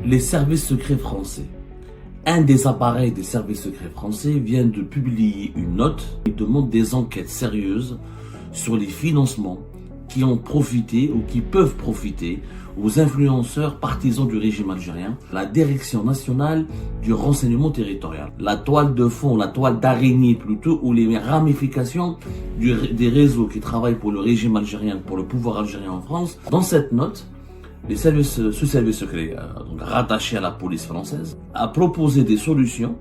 Les services secrets français. Un des appareils des services secrets français vient de publier une note qui demande des enquêtes sérieuses sur les financements qui ont profité ou qui peuvent profiter aux influenceurs partisans du régime algérien, la Direction nationale du renseignement territorial. La toile de fond, la toile d'araignée plutôt, ou les ramifications des réseaux qui travaillent pour le régime algérien, pour le pouvoir algérien en France. Dans cette note, ce service secret, donc rattaché à la police française, a proposé des solutions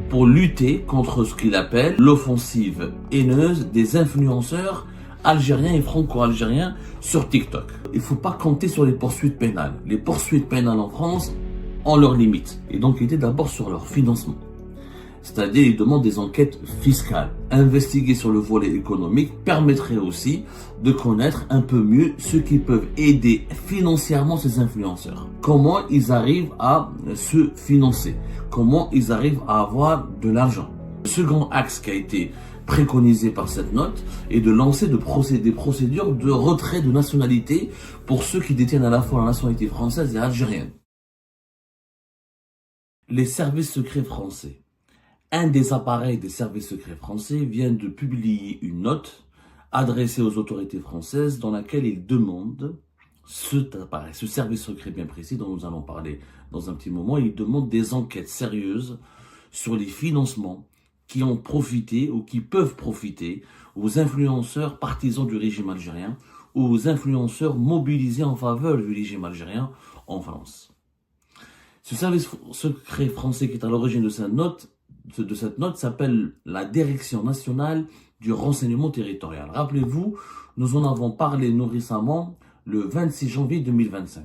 pour lutter contre ce qu'il appelle l'offensive haineuse des influenceurs algériens et franco-algériens sur TikTok. Il ne faut pas compter sur les poursuites pénales. Les poursuites pénales en France ont leurs limites. Et donc, il était d'abord sur leur financement. C'est-à-dire, ils demandent des enquêtes fiscales. Investiguer sur le volet économique permettrait aussi de connaître un peu mieux ceux qui peuvent aider financièrement ces influenceurs. Comment ils arrivent à se financer. Comment ils arrivent à avoir de l'argent. Le second axe qui a été préconisé par cette note est de lancer des procédures de retrait de nationalité pour ceux qui détiennent à la fois la nationalité française et algérienne. Les services secrets français. Un des appareils des services secrets français vient de publier une note adressée aux autorités françaises dans laquelle il demande ce service secret bien précis dont nous allons parler dans un petit moment, il demande des enquêtes sérieuses sur les financements qui ont profité ou qui peuvent profiter aux influenceurs partisans du régime algérien ou aux influenceurs mobilisés en faveur du régime algérien en France. Ce service secret français qui est à l'origine de cette note s'appelle la Direction nationale du renseignement territorial. Rappelez-vous, nous en avons parlé récemment le 26 janvier 2025,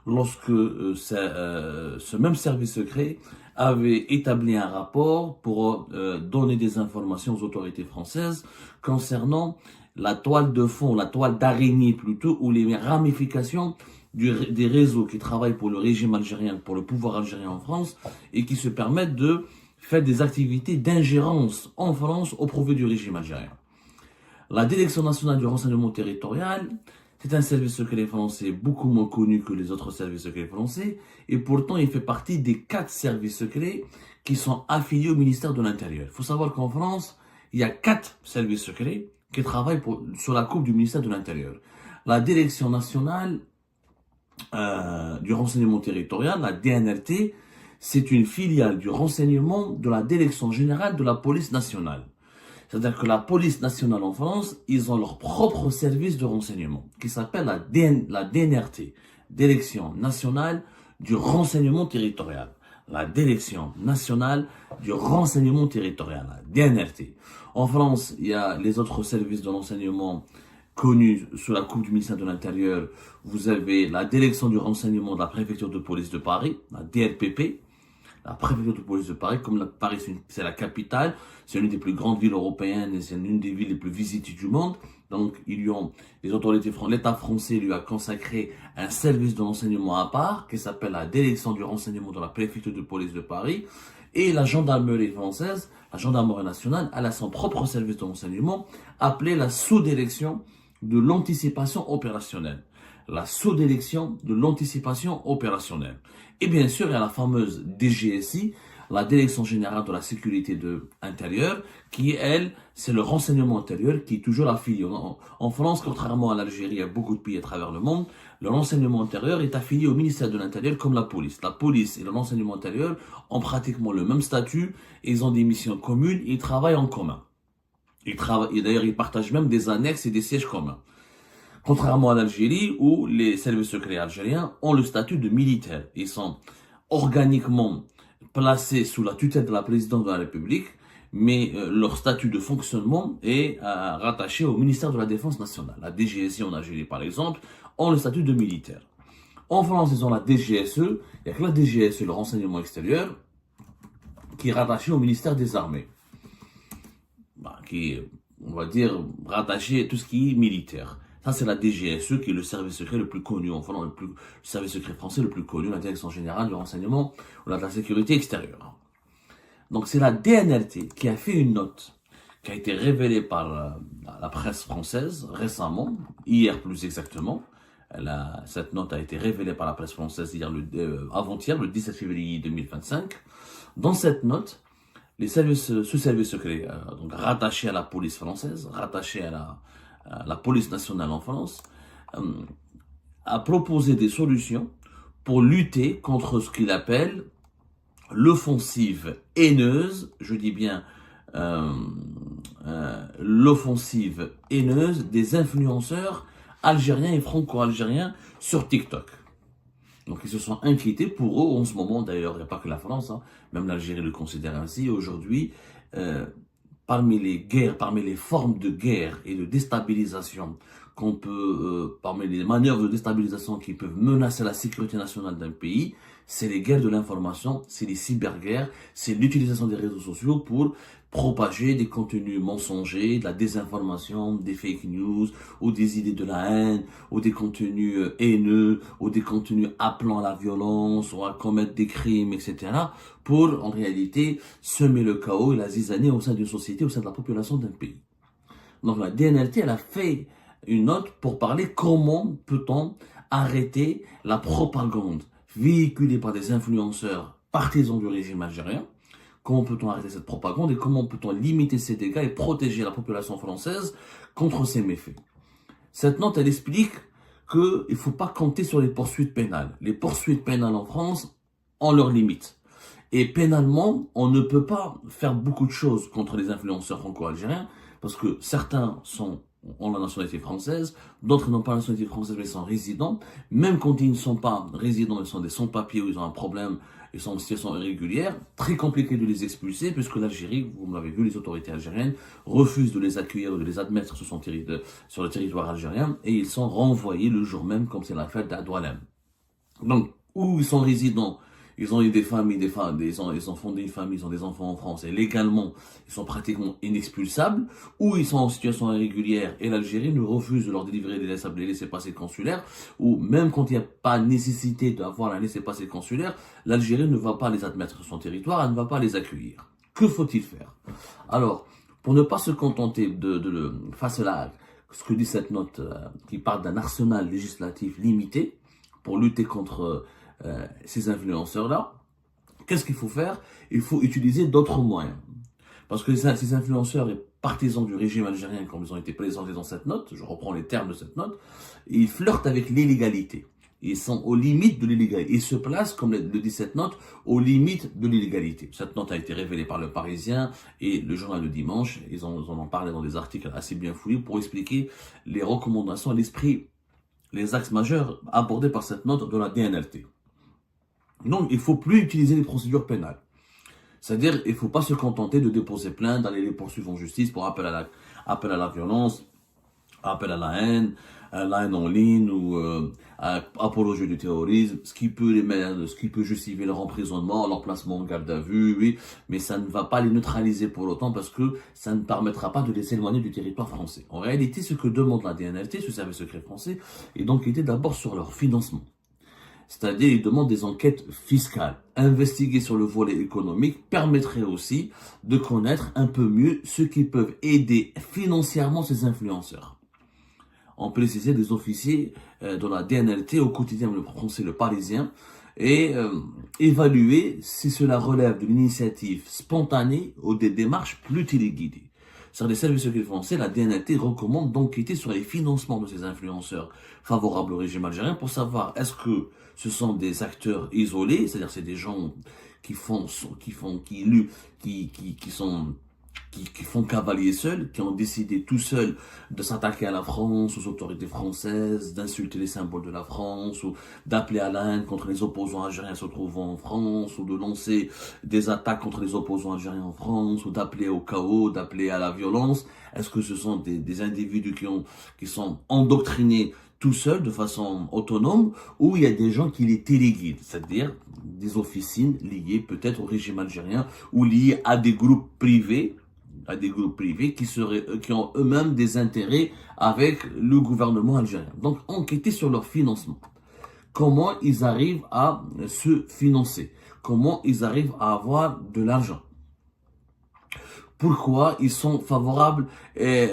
lorsque ce même service secret avait établi un rapport pour donner des informations aux autorités françaises concernant la toile de fond, la toile d'araignée plutôt, ou les ramifications des réseaux qui travaillent pour le régime algérien, pour le pouvoir algérien en France, et qui se permettent de faire des activités d'ingérence en France au profit du régime algérien. La Direction nationale du renseignement territorial, c'est un service secret français beaucoup moins connu que les autres services secrets français, et pourtant il fait partie des 4 services secrets qui sont affiliés au ministère de l'Intérieur. Il faut savoir qu'en France, il y a 4 services secrets qui travaillent sur la coupe du ministère de l'Intérieur. La Direction nationale du renseignement territorial, la DNRT, c'est une filiale du renseignement de la Direction générale de la police nationale. C'est-à-dire que la police nationale en France, ils ont leur propre service de renseignement qui s'appelle la DNRT, Direction nationale du renseignement territorial. La Direction nationale du renseignement territorial, la DNRT. En France, il y a les autres services de renseignement connus sous la coupe du ministère de l'Intérieur. Vous avez la Direction du renseignement de la préfecture de police de Paris, la DLPP. La préfecture de police de Paris, comme Paris c'est la capitale, c'est l'une des plus grandes villes européennes et c'est l'une des villes les plus visitées du monde. Donc, l'État français lui a consacré un service de renseignement à part qui s'appelle la Direction du renseignement de la préfecture de police de Paris. Et la gendarmerie française, la gendarmerie nationale, elle a son propre service de renseignement appelé la sous-direction de l'anticipation opérationnelle. La sous-direction de l'anticipation opérationnelle. Et bien sûr, il y a la fameuse DGSI, la Direction générale de la sécurité intérieure, qui, elle, c'est le renseignement intérieur qui est toujours affilié. En France, contrairement à l'Algérie, il y a beaucoup de pays à travers le monde, le renseignement intérieur est affilié au ministère de l'Intérieur comme la police. La police et le renseignement intérieur ont pratiquement le même statut, ils ont des missions communes, ils travaillent en commun. Et d'ailleurs, ils partagent même des annexes et des sièges communs. Contrairement à l'Algérie, où les services secrets algériens ont le statut de militaires. Ils sont organiquement placés sous la tutelle de la présidence de la République, mais leur statut de fonctionnement est rattaché au ministère de la Défense nationale. La DGSI en Algérie, par exemple, ont le statut de militaire. En France, ils ont la DGSE. Il n'y a que la DGSE, le renseignement extérieur, qui est rattaché au ministère des Armées. Qui est, on va dire, rattaché à tout ce qui est militaire. Ça, c'est la DGSE qui est le service secret le plus connu, enfin, le service secret français le plus connu, la Direction générale du renseignement ou de la sécurité extérieure. Donc, c'est la DNRT qui a fait une note qui a été révélée par la presse française récemment, hier plus exactement, Cette note a été révélée par la presse française avant-hier, le 17 février 2025. Dans cette note, ce service secret, donc rattaché à la police française, rattaché à la police nationale en France, a proposé des solutions pour lutter contre ce qu'il appelle l'offensive haineuse, je dis bien l'offensive haineuse des influenceurs algériens et franco-algériens sur TikTok. Donc ils se sont inquiétés pour eux en ce moment, d'ailleurs il n'y a pas que la France, hein, même l'Algérie le considère ainsi. Aujourd'hui, parmi les guerres, parmi les formes de guerre et de déstabilisation qu'on peut, parmi les manœuvres de déstabilisation qui peuvent menacer la sécurité nationale d'un pays, c'est les guerres de l'information, c'est les cyberguerres, c'est l'utilisation des réseaux sociaux pour propager des contenus mensongers, de la désinformation, des fake news, ou des idées de la haine, ou des contenus haineux, ou des contenus appelant à la violence, ou à commettre des crimes, etc. pour, en réalité, semer le chaos et la zizanie au sein d'une société, au sein de la population d'un pays. Donc la DNLT, elle a fait une note pour parler comment peut-on arrêter la propagande véhiculée par des influenceurs partisans du régime algérien. Comment peut-on arrêter cette propagande et comment peut-on limiter ces dégâts et protéger la population française contre ces méfaits. Cette note, elle explique qu'il ne faut pas compter sur les poursuites pénales. Les poursuites pénales en France ont leurs limites. Et pénalement, on ne peut pas faire beaucoup de choses contre les influenceurs franco-algériens parce que certains ont la nationalité française, d'autres n'ont pas la nationalité française mais sont résidents. Même quand ils ne sont pas résidents, ils sont des sans-papiers ou ils ont un problème, ils sont en situation irrégulière, très compliqué de les expulser puisque l'Algérie, vous l'avez vu, les autorités algériennes refusent de les accueillir ou de les admettre sur le territoire algérien et ils sont renvoyés le jour même comme c'est la fête d'Adoualem. Donc, où ils sont résidents, ils ont eu des familles, ils ont fondé une famille, ils ont des enfants en France et légalement, ils sont pratiquement inexpulsables, ou ils sont en situation irrégulière et l'Algérie nous refuse de leur délivrer des laissez-passer consulaires, ou même quand il n'y a pas nécessité d'avoir un laissez-passer consulaire, l'Algérie ne va pas les admettre sur son territoire, elle ne va pas les accueillir. Que faut-il faire? Alors, pour ne pas se contenter face à ce que dit cette note qui parle d'un arsenal législatif limité pour lutter contre ces influenceurs-là, qu'est-ce qu'il faut faire? Il faut utiliser d'autres moyens. Parce que ces influenceurs et partisans du régime algérien, comme ils ont été présentés dans cette note, je reprends les termes de cette note, ils flirtent avec l'illégalité. Ils sont aux limites de l'illégalité. Ils se placent, comme le dit cette note, aux limites de l'illégalité. Cette note a été révélée par le Parisien et le journal Le Dimanche. Ils en parlé dans des articles assez bien fouillés pour expliquer les recommandations, l'esprit, les axes majeurs abordés par cette note de la DNLT. Donc, il ne faut plus utiliser les procédures pénales. C'est-à-dire, il ne faut pas se contenter de déposer plainte, d'aller les poursuivre en justice pour appel à la violence, appel à la haine en ligne ou apologie du terrorisme, ce qui peut justifier leur emprisonnement, leur placement en garde à vue, oui, mais ça ne va pas les neutraliser pour autant parce que ça ne permettra pas de les éloigner du territoire français. En réalité, ce que demande la DNLT, ce service secret français, est d'enquêter d'abord sur leur financement. C'est-à-dire, ils demandent des enquêtes fiscales. Investiguer sur le volet économique permettrait aussi de connaître un peu mieux ceux qui peuvent aider financièrement ces influenceurs. On peut préciser des officiers de la DNLT au quotidien, le français, le Parisien, et évaluer si cela relève de l'initiative spontanée ou des démarches plus téléguidées. Sur les services secrets français, la DNLT recommande d'enquêter sur les financements de ces influenceurs favorables au régime algérien pour savoir est-ce que ce sont des acteurs isolés, c'est-à-dire c'est des gens qui font cavalier seul, qui ont décidé tout seuls de s'attaquer à la France, aux autorités françaises, d'insulter les symboles de la France, ou d'appeler à la haine contre les opposants algériens se trouvant en France, ou de lancer des attaques contre les opposants algériens en France, ou d'appeler au chaos, d'appeler à la violence. Est-ce que ce sont des individus qui sont endoctrinés tout seuls, de façon autonome, ou il y a des gens qui les téléguident, c'est-à-dire des officines liées peut-être au régime algérien, ou liées à des groupes privés, qui ont eux-mêmes des intérêts avec le gouvernement algérien. Donc, enquêter sur leur financement. Comment ils arrivent à se financer? Comment ils arrivent à avoir de l'argent? Pourquoi ils sont favorables et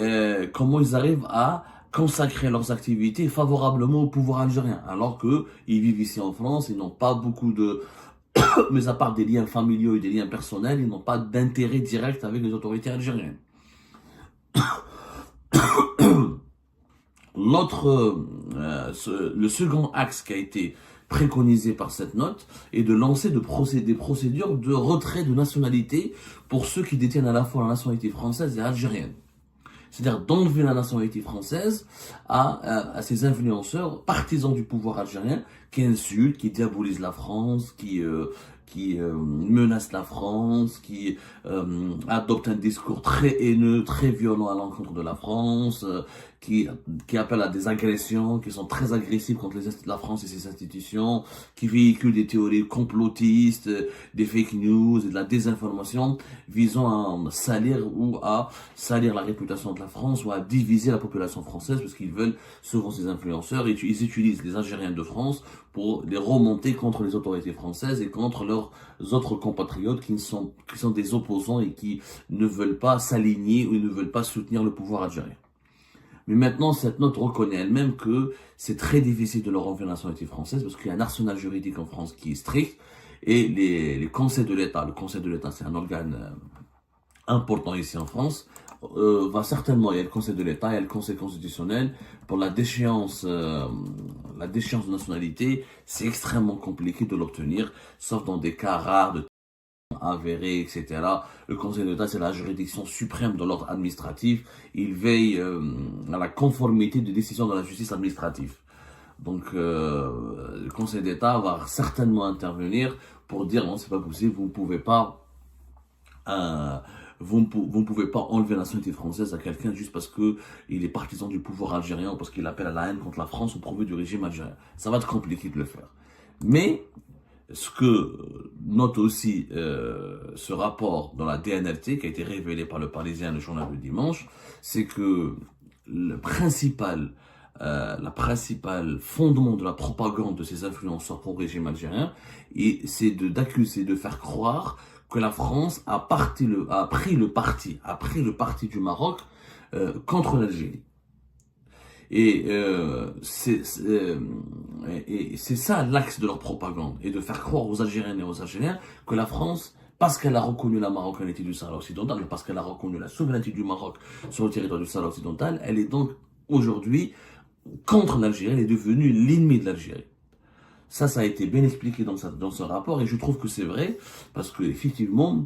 comment ils arrivent à consacrer leurs activités favorablement au pouvoir algérien, alors qu'ils vivent ici en France, ils n'ont pas beaucoup de, mais à part des liens familiaux et des liens personnels, ils n'ont pas d'intérêt direct avec les autorités algériennes. Le second axe qui a été préconisé par cette note est de lancer des procédures de retrait de nationalité pour ceux qui détiennent à la fois la nationalité française et algérienne. C'est-à-dire d'enlever la nationalité française à ces influenceurs partisans du pouvoir algérien qui insultent, qui diabolisent la France, qui menacent la France, qui adoptent un discours très haineux, très violent à l'encontre de la France, qui appellent à des agressions, qui sont très agressifs contre la France et ses institutions, qui véhiculent des théories complotistes, des fake news et de la désinformation visant à salir la réputation de la France ou à diviser la population française parce qu'ils veulent, selon ces influenceurs, ils utilisent les Algériens de France pour les remonter contre les autorités françaises et contre leurs autres compatriotes qui sont des opposants et qui ne veulent pas s'aligner ou ne veulent pas soutenir le pouvoir algérien. Mais maintenant, cette note reconnaît elle-même que c'est très difficile de leur enlever la nationalité française parce qu'il y a un arsenal juridique en France qui est strict et les conseils de l'État, le conseil de l'État c'est un organe important ici en France, va certainement, il y a le conseil de l'État, il y a le conseil constitutionnel, pour la déchéance de nationalité, c'est extrêmement compliqué de l'obtenir, sauf dans des cas rares de avérés, etc. Le Conseil d'État, c'est la juridiction suprême de l'ordre administratif. Il veille à la conformité des décisions de la justice administrative. Donc, le Conseil d'État va certainement intervenir pour dire non, c'est pas possible, vous ne pouvez pas enlever la nationalité française à quelqu'un juste parce que il est partisan du pouvoir algérien ou parce qu'il appelle à la haine contre la France au profit du régime algérien. Ça va être compliqué de le faire. Mais ce que note aussi ce rapport dans la DNLT qui a été révélé par le Parisien, le journal du dimanche, c'est que la principale fondement de la propagande de ces influenceurs pour le régime algérien, c'est d'accuser, de faire croire que la France a pris le parti du Maroc contre l'Algérie. Et c'est ça l'axe de leur propagande, et de faire croire aux Algériennes et aux Algériens que la France, parce qu'elle a reconnu la marocanité du Sahara occidental, parce qu'elle a reconnu la souveraineté du Maroc sur le territoire du Sahara occidental, elle est donc aujourd'hui contre l'Algérie, elle est devenue l'ennemi de l'Algérie. Ça a été bien expliqué dans ce rapport, et je trouve que c'est vrai, parce que effectivement,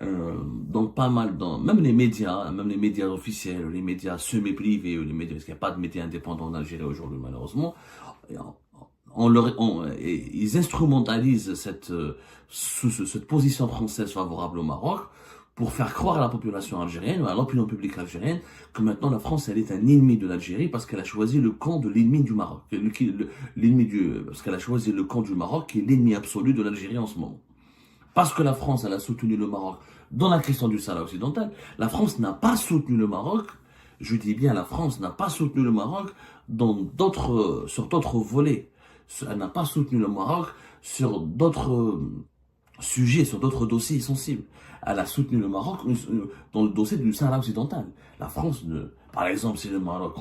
même les médias officiels, les médias semi-privés, les médias, parce qu'il n'y a pas de médias indépendants en Algérie aujourd'hui, malheureusement, ils instrumentalisent cette position française favorable au Maroc pour faire croire à la population algérienne, ou à l'opinion publique algérienne, que maintenant la France, elle est un ennemi de l'Algérie parce qu'elle a choisi le camp de l'ennemi du Maroc. Parce qu'elle a choisi le camp du Maroc qui est l'ennemi absolu de l'Algérie en ce moment. Parce que la France, elle a soutenu le Maroc dans la question du Sahara occidental, la France n'a pas soutenu le Maroc, je dis bien la France n'a pas soutenu le Maroc sur d'autres volets. Elle n'a pas soutenu le Maroc sur d'autres sujets, sur d'autres dossiers sensibles. Elle a soutenu le Maroc dans le dossier du Sahara occidental. La France, par exemple, c'est le Maroc,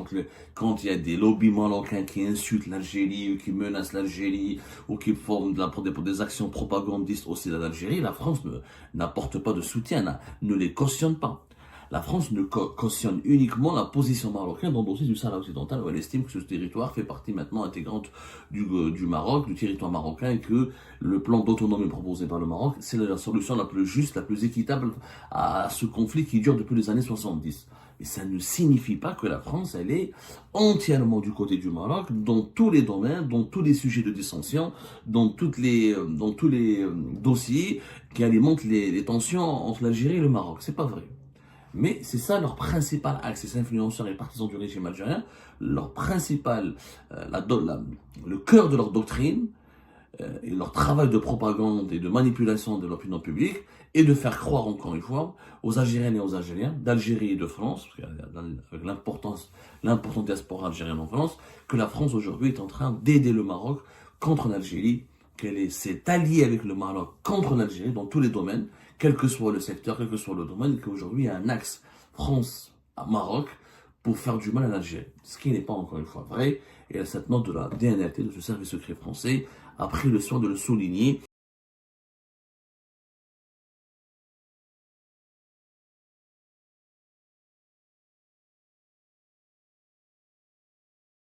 quand il y a des lobbies marocains qui insultent l'Algérie, ou qui menacent l'Algérie, ou qui forment pour des actions propagandistes au sein de l'Algérie, la France n'apporte pas de soutien, ne les cautionne pas. La France ne cautionne uniquement la position marocaine dans le dossier du Sahara occidental, où elle estime que ce territoire fait partie maintenant intégrante du Maroc, du territoire marocain, et que le plan d'autonomie proposé par le Maroc, c'est la solution la plus juste, la plus équitable à ce conflit qui dure depuis les années 70. Et ça ne signifie pas que la France, elle est entièrement du côté du Maroc, dans tous les domaines, dans tous les sujets de dissension, dans tous les dossiers qui alimentent les tensions entre l'Algérie et le Maroc. C'est pas vrai. Mais c'est ça leur principal axe, ces influenceurs et partisans du régime algérien, leur principal, le cœur de leur doctrine et leur travail de propagande et de manipulation de l'opinion publique est de faire croire encore une fois aux Algériennes et aux Algériens, d'Algérie et de France, avec l'importante diaspora algérienne en France, que la France aujourd'hui est en train d'aider le Maroc contre l'Algérie, qu'elle s'est alliée avec le Maroc contre l'Algérie dans tous les domaines, quel que soit le secteur, quel que soit le domaine, qu'aujourd'hui il y a un axe France-Maroc pour faire du mal à l'Algérie. Ce qui n'est pas encore une fois vrai. Et cette note de la DNRT, de ce service secret français, a pris le soin de le souligner